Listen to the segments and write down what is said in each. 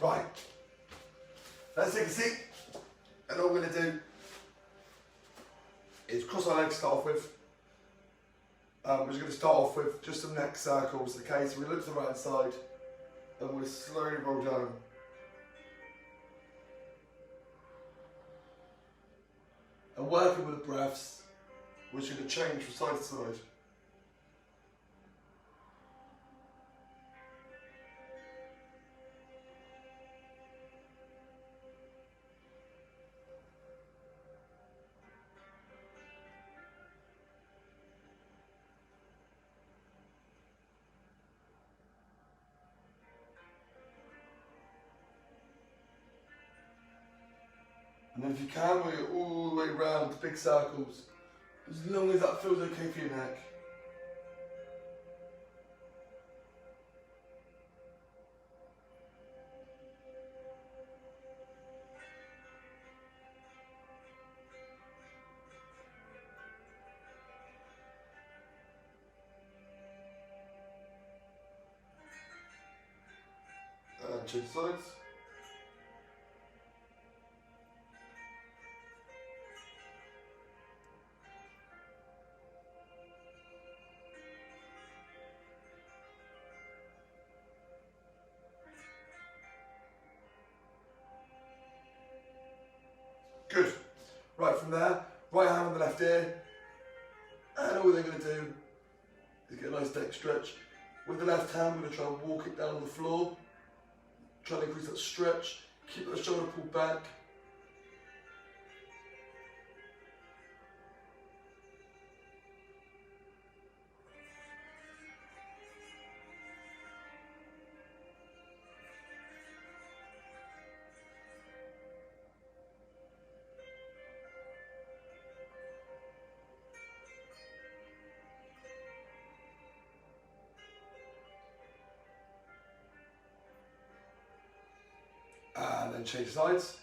Right, let's take a seat, and all we're going to do is cross our legs to start off with. We're just going to start off with just some neck circles, okay? So we look to the right hand side, and we'll slowly roll down. And working with the breaths, we're just going to change from side to side. And then if you can, we'll go all the way around, big circles, as long as that feels okay for your neck. And change sides. Good. Right, from there, right hand on the left ear, and all they're going to do is get a nice neck stretch. With the left hand, we're going to try and walk it down on the floor, try to increase that stretch, keep that shoulder pulled back. And then change sides.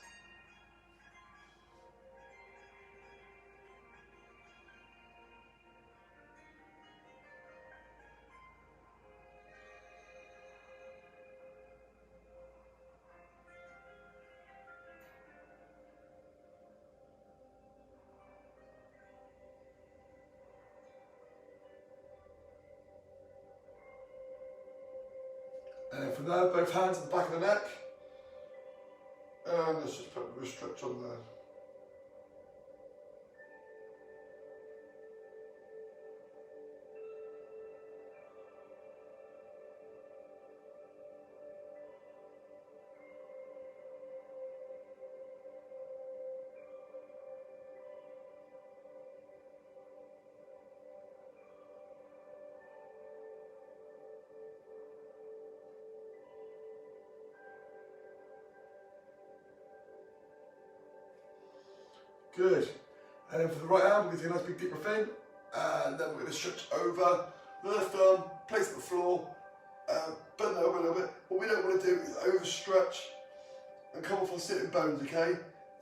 And then from there, both hands at the back of the neck. And let's just put a stretch on there. Good. And then for the right arm, we're going to take a nice big deep breath in, and then we're going to stretch over the left arm, place it on the floor, bend that over a little bit. What we don't want to do is overstretch and come off our sitting bones, okay?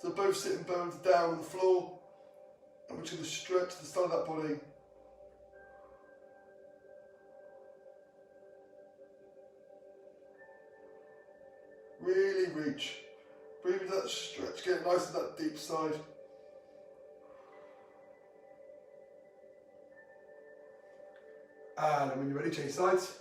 So both sitting bones are down on the floor, and we're just going to stretch the side of that body. Really reach. Breathe into that stretch, get it nice on that deep side. And when you're ready, change sides.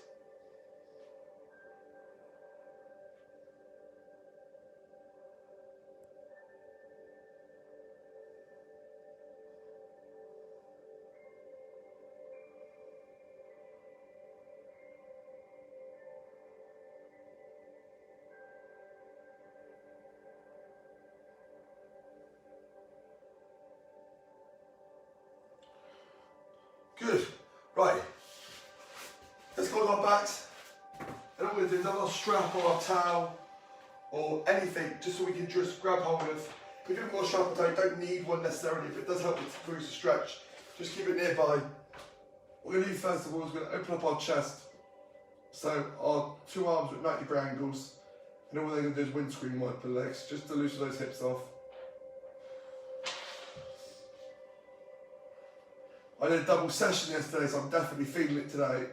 Good. Right. Let's go on our backs. And all we're going to do is have our strap or our towel or anything just so we can just grab hold of. If you haven't got a strap or towel, you don't need one necessarily, but it does help with the stretch. Just keep it nearby. What we're going to do first of all is we're going to open up our chest. So our two arms are at 90 degree angles. And all we're going to do is windscreen wipe the legs just to loosen those hips off. I did a double session yesterday, so I'm definitely feeling it today.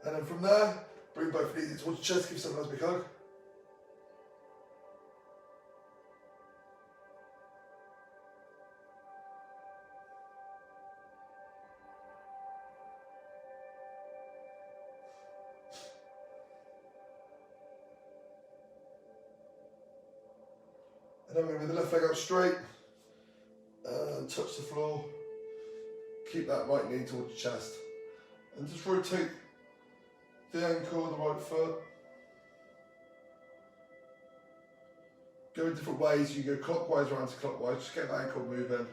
And then from there, bring both knees in towards your chest, give yourself a nice big hug. And then we're going to move the left leg up straight and touch the floor. Keep that right knee towards your chest. And just rotate the ankle of the right foot. Go in different ways. You go clockwise or anti-clockwise. Just get the ankle moving.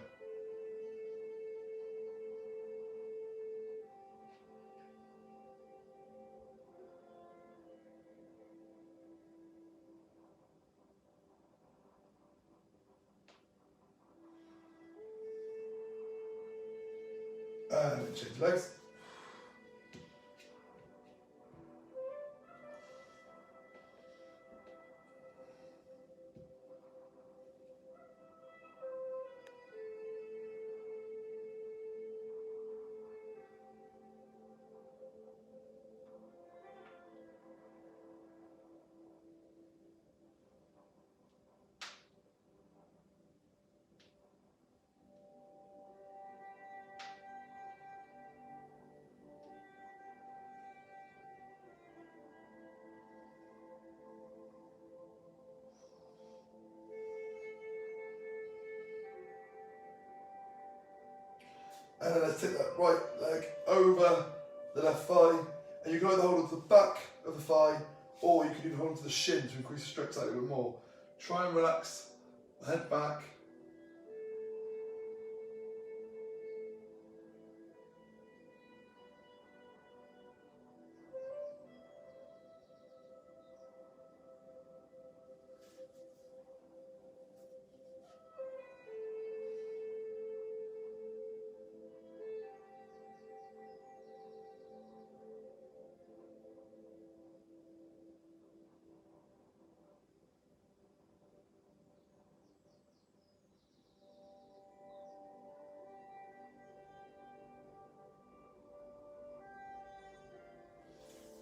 And change legs. And then let's take that right leg over the left thigh. And you can either hold onto the back of the thigh, or you can even hold onto the shin to increase the stretch out a little bit more. Try and relax the head back.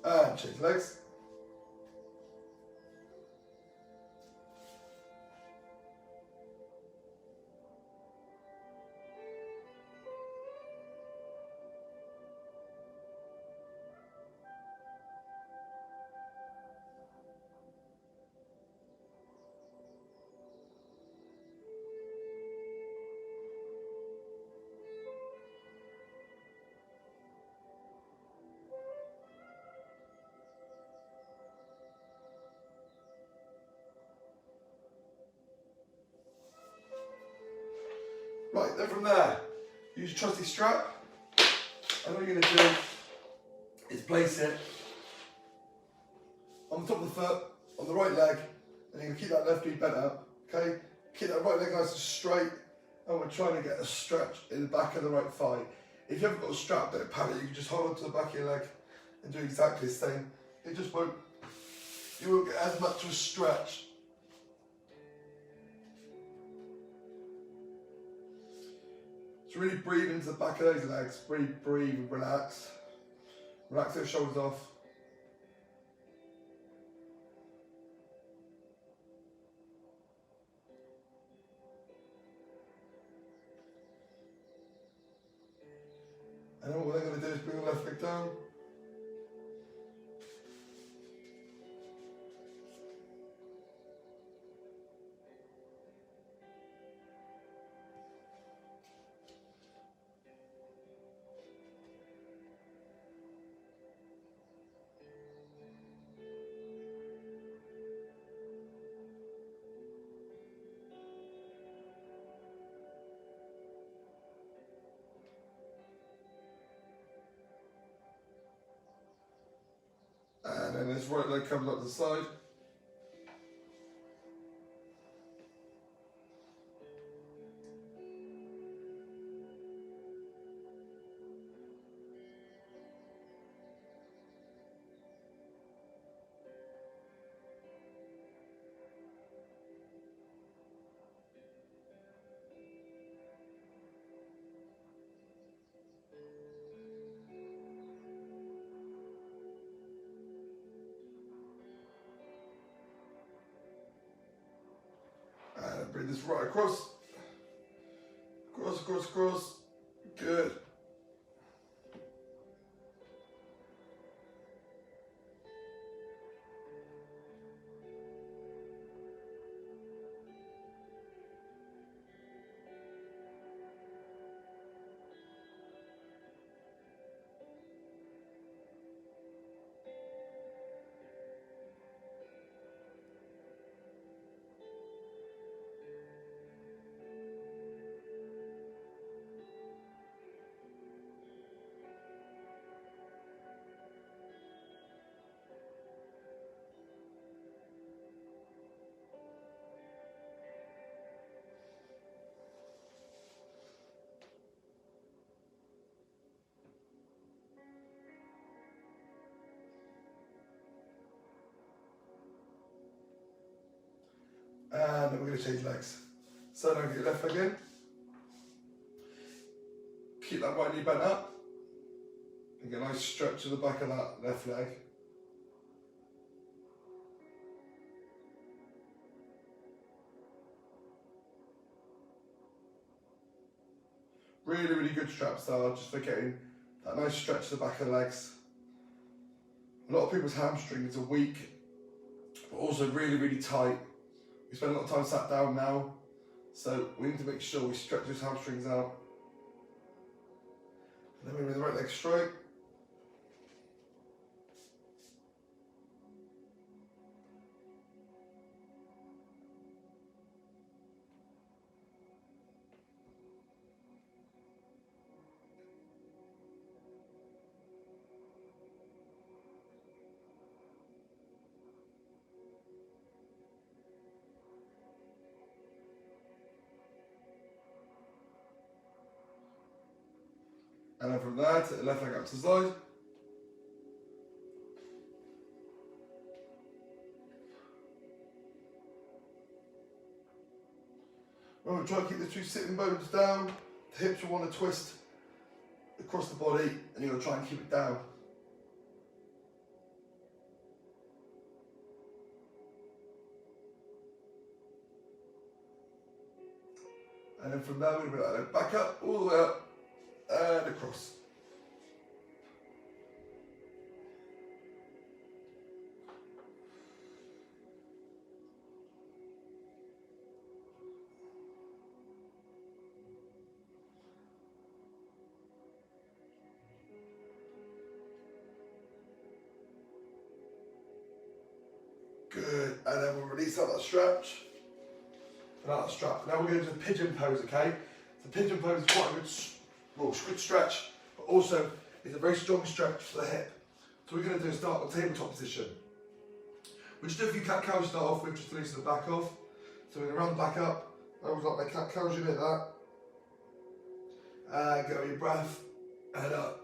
And change legs. Right, then from there, use your trusty strap. And all you're going to do is place it on the top of the foot, on the right leg, and you're going to keep that left knee bent up, okay? Keep that right leg nice and straight, and we're trying to get a stretch in the back of the right thigh. If you haven't got a strap, don't panic, you can just hold on to the back of your leg and do exactly the same. It just won't, you won't get as much of a stretch. So really breathe into the back of those legs, breathe and relax. Relax those shoulders off. And then what we're then going to do is bring the left leg down. And then this right leg comes up to the side. legs right across. Cross, cross, cross. Good. And then we're going to change legs. So now get your left leg in. Keep that right knee bent up. And get a nice stretch to the back of that left leg. Really, really good straps there, just for getting that nice stretch to the back of the legs. A lot of people's hamstrings are weak, but also really, really tight. We spend a lot of time sat down now, so we need to make sure we stretch those hamstrings out. And then we bring the right leg straight. And then from there, take the left leg up to the side. Remember, try to keep the two sitting bones down. The hips will want to twist across the body, and you're going to try and keep it down. And then from there, we're going to bring that leg back up, all the way up, and across. Good, and then we'll release out that stretch. And out that strap. Now we're going to do the pigeon pose, okay? The pigeon pose is quite a good stretch, but also it's a very strong stretch for the hip. So what we're going to do is start on tabletop position. We'll just do a few cat cows to start off with, just to loosen the back off. So we're going to round the back up. I always like my cat cows, you like that. Get on your breath, and up.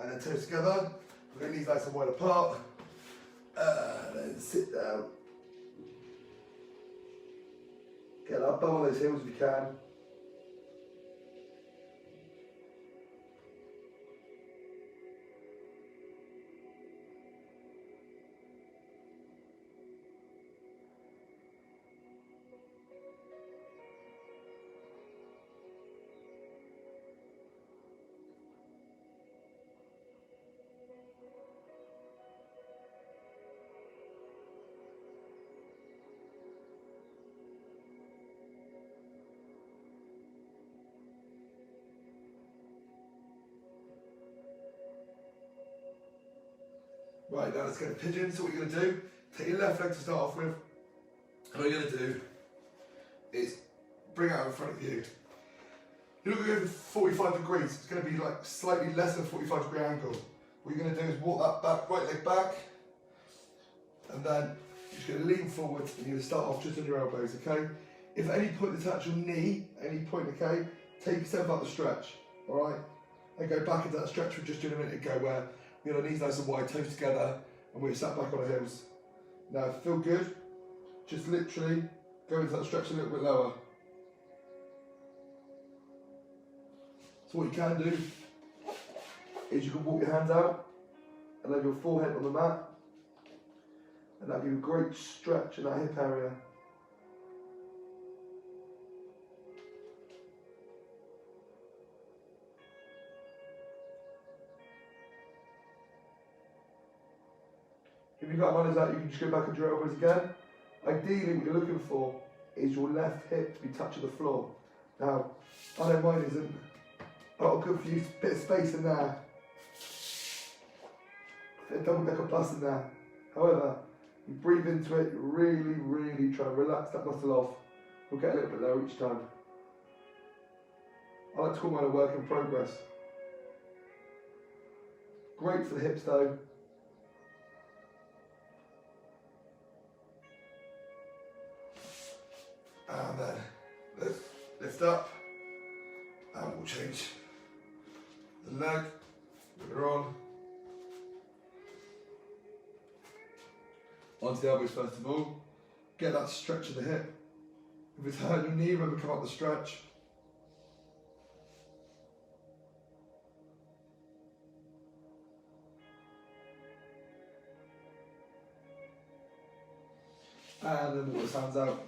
And then toes together. We're going to knees nice and wide apart. And then sit down. Get that bum on those heels if you can. Right, now let's get a pigeon. So what you're going to do, take your left leg to start off with, and all you're going to do is bring it out in front of you. You're not going to go for 45 degrees, it's going to be like slightly less than 45 degree angle. What you're going to do is walk that back, right leg back, and then you're just going to lean forward and you're going to start off just on your elbows, okay? If at any point you touch your knee, any point, okay, take yourself out the stretch, alright? And go back into that stretch we just did a minute ago where we got our knees nice and wide, toes together, and we're sat back on our heels. Now, feel good, just literally go into that stretch a little bit lower. So what you can do is you can walk your hands out and lay your forehead on the mat, and that'll give you a great stretch in that hip area. If you've got runners out, you can just go back into your elbows again. Ideally, what you're looking for is your left hip to be touching the floor. Now, I know mine isn't. Oh, good for you, bit of space in there. A double decker plus in there. However, you breathe into it, really, really try to relax that muscle off. We'll get a little bit lower each time. I like to call mine a work in progress. Great for the hips though. And then let's lift up and we'll change the leg that we're on. Onto the elbows first of all. Get that stretch of the hip. If it's hurting your knee, remember come up the stretch. And then walk the hands out.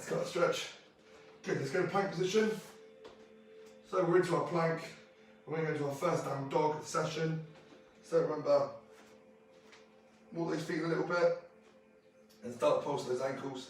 Let's go that stretch. Good, let's go to plank position. So we're into our plank. We're going to go into our first down dog session. So remember, walk those feet a little bit and start to pulse those ankles.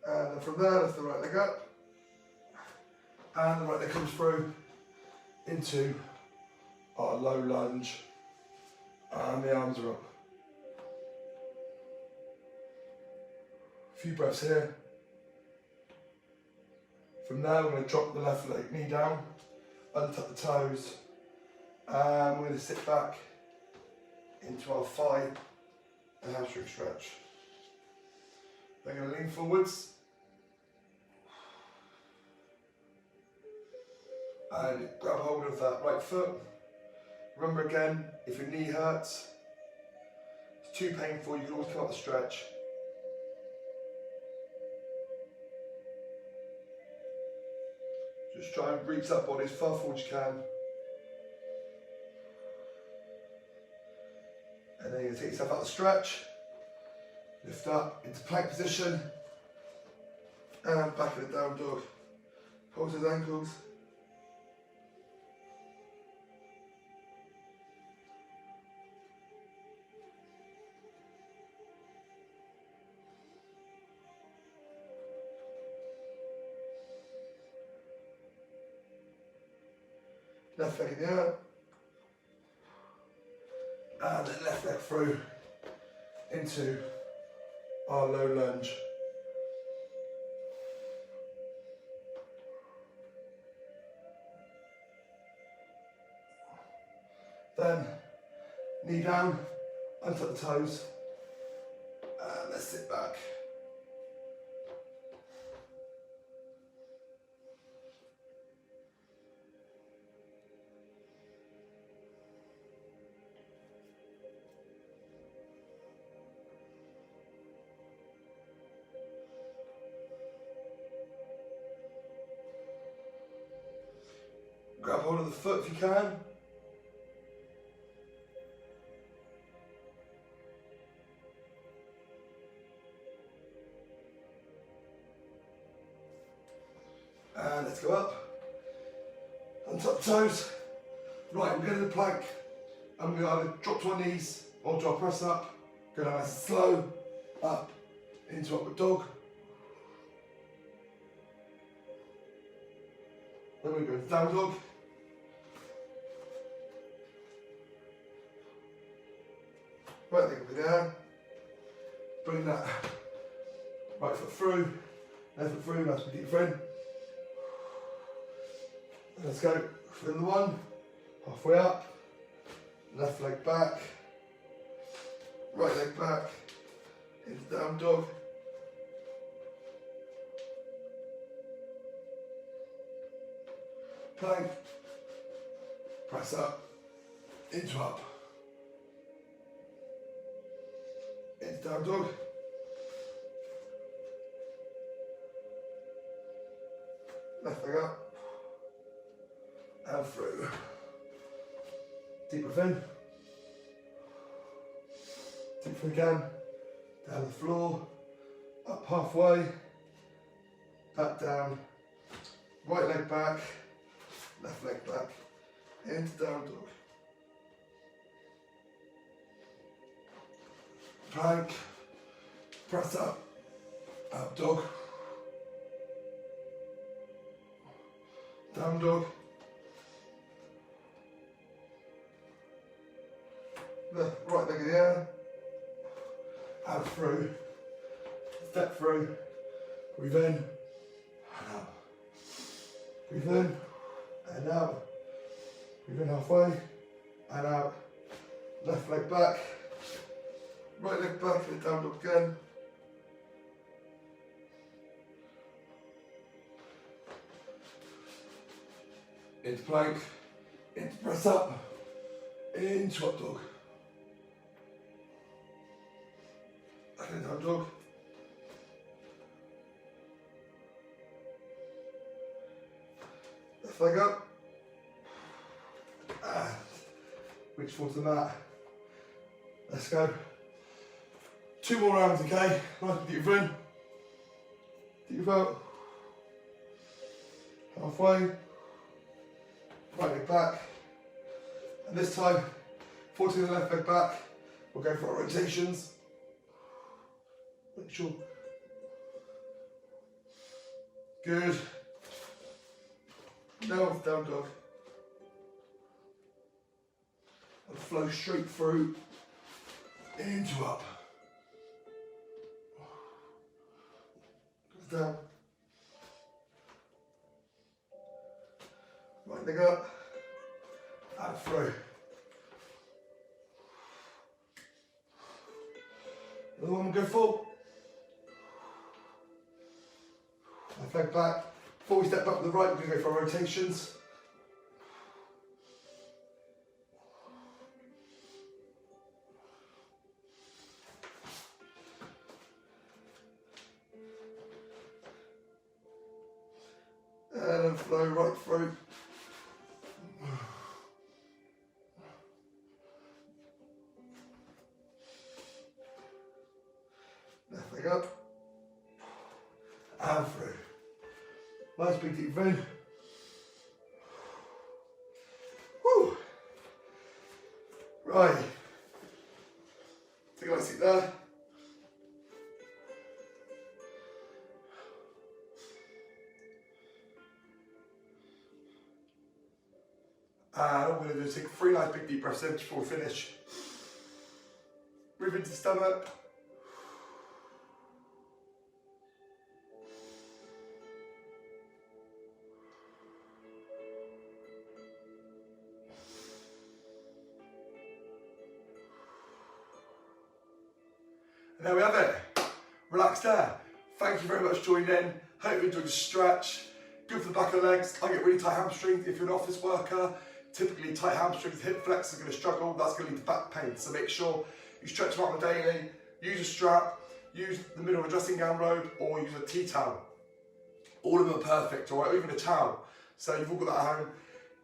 And then from there, lift the right leg up. And the right leg comes through into our low lunge. And the arms are up. A few breaths here. From there, we're going to drop the left leg, knee down, untuck the toes. And we're going to sit back into our thigh and hamstring stretch. We're going to lean forwards. And grab hold of that right foot. Remember again, if your knee hurts, it's too painful, you can always come up the stretch. Just try and reach that body as far forward as you can. And then you're going to take yourself out of the stretch. Lift up into plank position. And back in a down dog. Hold those ankles. left leg in the air, and then left leg through into our low lunge. Then knee down, untuck the toes, and let's sit back. Grab hold of the foot if you can. And let's go up. Untuck the toes. Right, we're going to the plank. And we're going to either drop to our knees or do our press up. Go down nice and slow. Up into upward dog. Then we go into down dog. Right leg will be down. Bring that right foot through, left foot through, nice and deep in. Let's go. Fill the one, halfway up, left leg back, right leg back, into down dog. Plank, press up, into up. Into down dog. Left leg up. And through. Deep breath in. Deep breath again. Down the floor. Up halfway. Back down. Right leg back. Left leg back. Into down dog. Plank, press up dog, down dog, the right leg in the air, and through, step through, breathe in, and out, breathe in, and out, breathe in halfway, and out, left leg back, right leg back and down dog again. Into plank, into press up, into up dog. And down dog. Left leg up. And reach towards the mat. Let's go. 2 more rounds, okay? Nice and deep in. Deep out. Halfway. Right leg back. And this time, forcing the left leg back, we'll go for our rotations. Make sure. Good. Now it's down dog. And flow straight through into up. Down. Right leg up and through. Another one will go full. Left leg back. Before we step back to the right, we're going to go for our rotations. And then flow right through. Left leg up. And through. Nice big deep in. Woo. Right. Take a nice seat there. And all we're going to do is take 3 nice big deep breaths in before we finish. Breathe into the stomach. And there we have it. Relax there. Thank you very much for joining in. Hope you enjoyed the stretch. Good for the back of the legs. I get really tight hamstrings if you're an office worker. Typically tight hamstrings, hip flexors are going to struggle. That's going to lead to back pain. So make sure you stretch them out on the daily. Use a strap. Use the middle of a dressing gown robe or use a tea towel. All of them are perfect, all right, or even a towel. So you've all got that at home.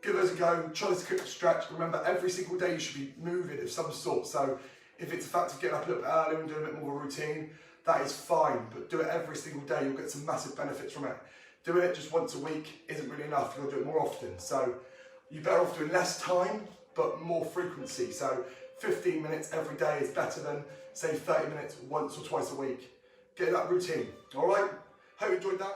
Give those a go. Try this quick stretch. Remember, every single day you should be moving of some sort. So if it's a fact of getting up a little bit earlier and doing a bit more of a routine, that is fine, but do it every single day. You'll get some massive benefits from it. Doing it just once a week isn't really enough. You've got to do it more often. So you're better off doing less time, but more frequency. So 15 minutes every day is better than, say, 30 minutes once or twice a week. Get that routine, all right? Hope you enjoyed that.